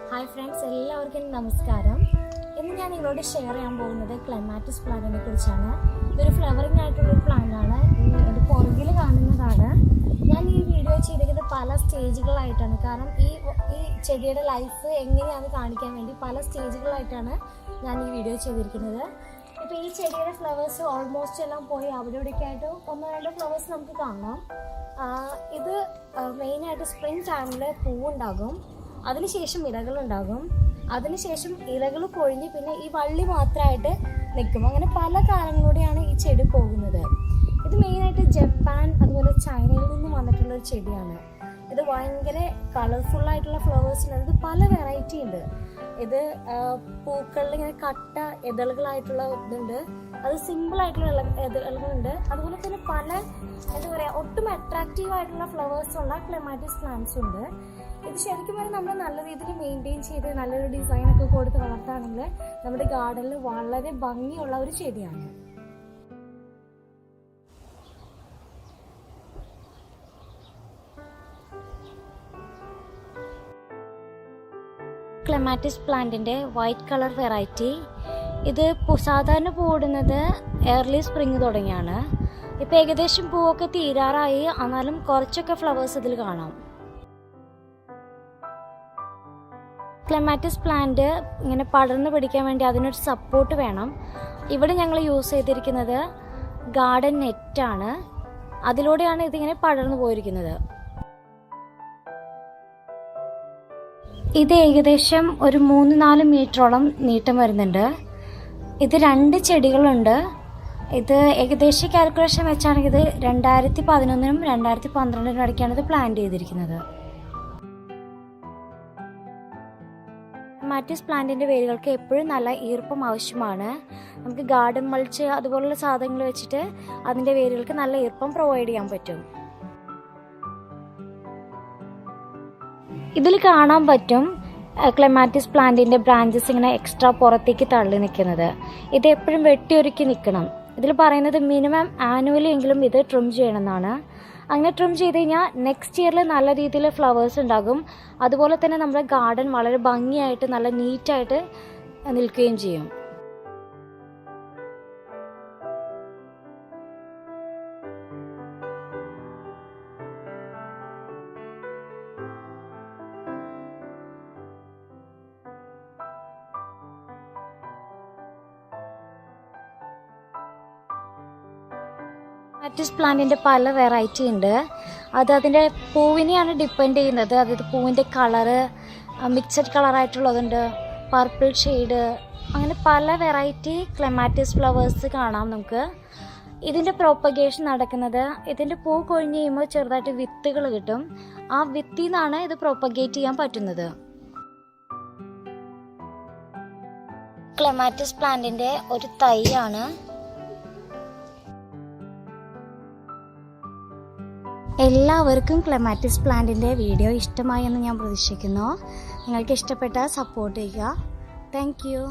Hi friends, എല്ലാവർക്കും നമസ്കാരം. ഇന്ന് ഞാൻ നിങ്ങളോട് ഷെയർ ചെയ്യാൻ പോകുന്നത് ക്ലെമാറ്റിസ് പ്ലാന്റിനെ കുറിച്ചാണ്. ഇതൊരു ഫ്ലവറിംഗ് ആയിട്ടുള്ളൊരു പ്ലാന്റാണ്. ഇത് പുറകിൽ കാണുന്നതാണ്. ഞാൻ ഈ വീഡിയോ ചെയ്തിരിക്കുന്നത് പല സ്റ്റേജുകളായിട്ടാണ്. കാരണം ഈ ചെടിയുടെ ലൈഫ് എങ്ങനെയാണെന്ന് കാണിക്കാൻ വേണ്ടി പല സ്റ്റേജുകളായിട്ടാണ് ഞാൻ ഈ വീഡിയോ ചെയ്തിരിക്കുന്നത്. ഇപ്പോൾ ഈ ചെടിയുടെ ഫ്ലവേഴ്സ് ഓൾമോസ്റ്റ് എല്ലാം പോയി അവിടെ ഇവിടെയൊക്കെ ആയിട്ട് ഒന്നോ രണ്ടോ ഫ്ലവേഴ്സ് നമുക്ക് കാണാം. ഇത് മെയിനായിട്ട് സ്പ്രിംഗ് ടൈമിൽ പൂവുണ്ടാകും, അതിനുശേഷം ഇലകളുണ്ടാകും, അതിനുശേഷം ഇലകൾ പൊഴിഞ്ഞ് പിന്നെ ഈ വള്ളി മാത്രമായിട്ട് നിൽക്കും. അങ്ങനെ പല കാലങ്ങളിലൂടെയാണ് ഈ ചെടി പോകുന്നത്. ഇത് മെയിനായിട്ട് ജപ്പാൻ അതുപോലെ ചൈനയിൽ നിന്ന് വന്നിട്ടുള്ളൊരു ചെടിയാണ്. ഇത് ഭയങ്കര കളർഫുള്ളായിട്ടുള്ള ഫ്ലവേഴ്സിന് ഇത് പല വെറൈറ്റി ഉണ്ട്. ഇത് പൂക്കളിൽ ഇങ്ങനെ കട്ട ഇതളുകളായിട്ടുള്ള ഇതുണ്ട്, അത് സിമ്പിളായിട്ടുള്ള ഇതളുകളുണ്ട്. അതുപോലെ തന്നെ പല എന്താ പറയുക ഒട്ടും അട്രാക്റ്റീവ് ആയിട്ടുള്ള ഫ്ലവേഴ്സുള്ള ക്ലെമാറ്റിസ് പ്ലാന്റ്സ് ഉണ്ട്. ഇത് ശരിക്കും പറഞ്ഞാൽ നമ്മൾ നല്ല രീതിയിൽ മെയിൻറ്റെയിൻ ചെയ്ത് നല്ലൊരു ഡിസൈനൊക്കെ കൊടുത്ത് വളർത്തുകയാണെങ്കിൽ നമ്മുടെ ഗാർഡനിൽ വളരെ ഭംഗിയുള്ള ഒരു ചെടിയാണ്. ക്ലെമാറ്റിസ് പ്ലാന്റിൻ്റെ വൈറ്റ് കളർ വെറൈറ്റി. ഇത് സാധാരണ പൂവിടുന്നത് ഏർലി സ്പ്രിങ് തുടങ്ങിയാണ്. ഇപ്പോൾ ഏകദേശം പൂവൊക്കെ തീരാറായി, എന്നാലും കുറച്ചൊക്കെ ഫ്ലവേഴ്സ് ഇതിൽ കാണാം. ക്ലെമാറ്റിസ് പ്ലാന്റ് ഇങ്ങനെ പടർന്നു പിടിക്കാൻ വേണ്ടി അതിനൊരു സപ്പോർട്ട് വേണം. ഇവിടെ ഞങ്ങൾ യൂസ് ചെയ്തിരിക്കുന്നത് ഗാർഡൻ നെറ്റാണ്. അതിലൂടെയാണ് ഇതിങ്ങനെ പടർന്നു പോയിരിക്കുന്നത്. ഇത് ഏകദേശം ഒരു 3-4 മീറ്ററോളം നീട്ടം വരുന്നുണ്ട്. ഇത് 2 ചെടികളുണ്ട്. ഇത് ഏകദേശം കാൽക്കുലേഷൻ വെച്ചാണെങ്കിൽ ഇത് 2011-നും 2012-നും ഇടയ്ക്കാണ് ഇത് പ്ലാൻ ചെയ്തിരിക്കുന്നത്. ക്ലെമാറ്റിസ് പ്ലാന്റിൻ്റെ വേരുകൾക്ക് എപ്പോഴും നല്ല ഈർപ്പം ആവശ്യമാണ്. നമുക്ക് ഗാർഡൻ മൾച്ച് അതുപോലുള്ള സാധനങ്ങൾ വെച്ചിട്ട് അതിൻ്റെ വേരുകൾക്ക് നല്ല ഈർപ്പം പ്രൊവൈഡ് ചെയ്യാൻ പറ്റും. ഇതിൽ കാണാൻ പറ്റും ക്ലെമാറ്റിസ് പ്ലാന്റിൻ്റെ ബ്രാഞ്ചസ് ഇങ്ങനെ എക്സ്ട്രാ പുറത്തേക്ക് തള്ളി നിൽക്കുന്നത്. ഇത് എപ്പോഴും വെട്ടിയൊരുക്കി നിൽക്കണം. ഇതിൽ പറയുന്നത് മിനിമം ആനുവലി എങ്കിലും ഇത് ട്രിം ചെയ്യണമെന്നാണ്. അങ്ങനെ ട്രിം ചെയ്ത് കഴിഞ്ഞാൽ നെക്സ്റ്റ് ഇയറിൽ നല്ല രീതിയിൽ ഫ്ലവേഴ്സ് ഉണ്ടാകും. അതുപോലെ തന്നെ നമ്മുടെ ഗാർഡൻ വളരെ ഭംഗിയായിട്ട് നല്ല നീറ്റായിട്ട് നിൽക്കുകയും ചെയ്യും. ക്ലെമാറ്റിസ് പ്ലാന്റിൻ്റെ പല വെറൈറ്റി ഉണ്ട്. അത് അതിൻ്റെ പൂവിനെയാണ് ഡിപ്പെൻഡ് ചെയ്യുന്നത്. അതായത് പൂവിൻ്റെ കളറ് മിക്സഡ് കളറായിട്ടുള്ളതുണ്ട്, പർപ്പിൾ ഷെയ്ഡ്, അങ്ങനെ പല വെറൈറ്റി ക്ലെമാറ്റിസ് ഫ്ലവേഴ്സ് കാണാം നമുക്ക്. ഇതിൻ്റെ പ്രോപ്പഗേഷൻ നടക്കുന്നത് ഇതിൻ്റെ പൂ കൊഴിഞ്ഞ് കഴിയുമ്പോൾ ചെറുതായിട്ട് വിത്തുകൾ കിട്ടും. ആ വിത്തിൽ നിന്നാണ് ഇത് പ്രോപ്പഗേറ്റ് ചെയ്യാൻ പറ്റുന്നത്. ക്ലെമാറ്റിസ് പ്ലാന്റിൻ്റെ ഒരു തൈയാണ്. എല്ലാവർക്കും ക്ലെമാറ്റിസ് പ്ലാന്റിൻ്റെ വീഡിയോ ഇഷ്ടമായി എന്ന് ഞാൻ പ്രതീക്ഷിക്കുന്നു. നിങ്ങൾക്ക് ഇഷ്ടപ്പെട്ടാൽ സപ്പോർട്ട് ചെയ്യുക. Thank you.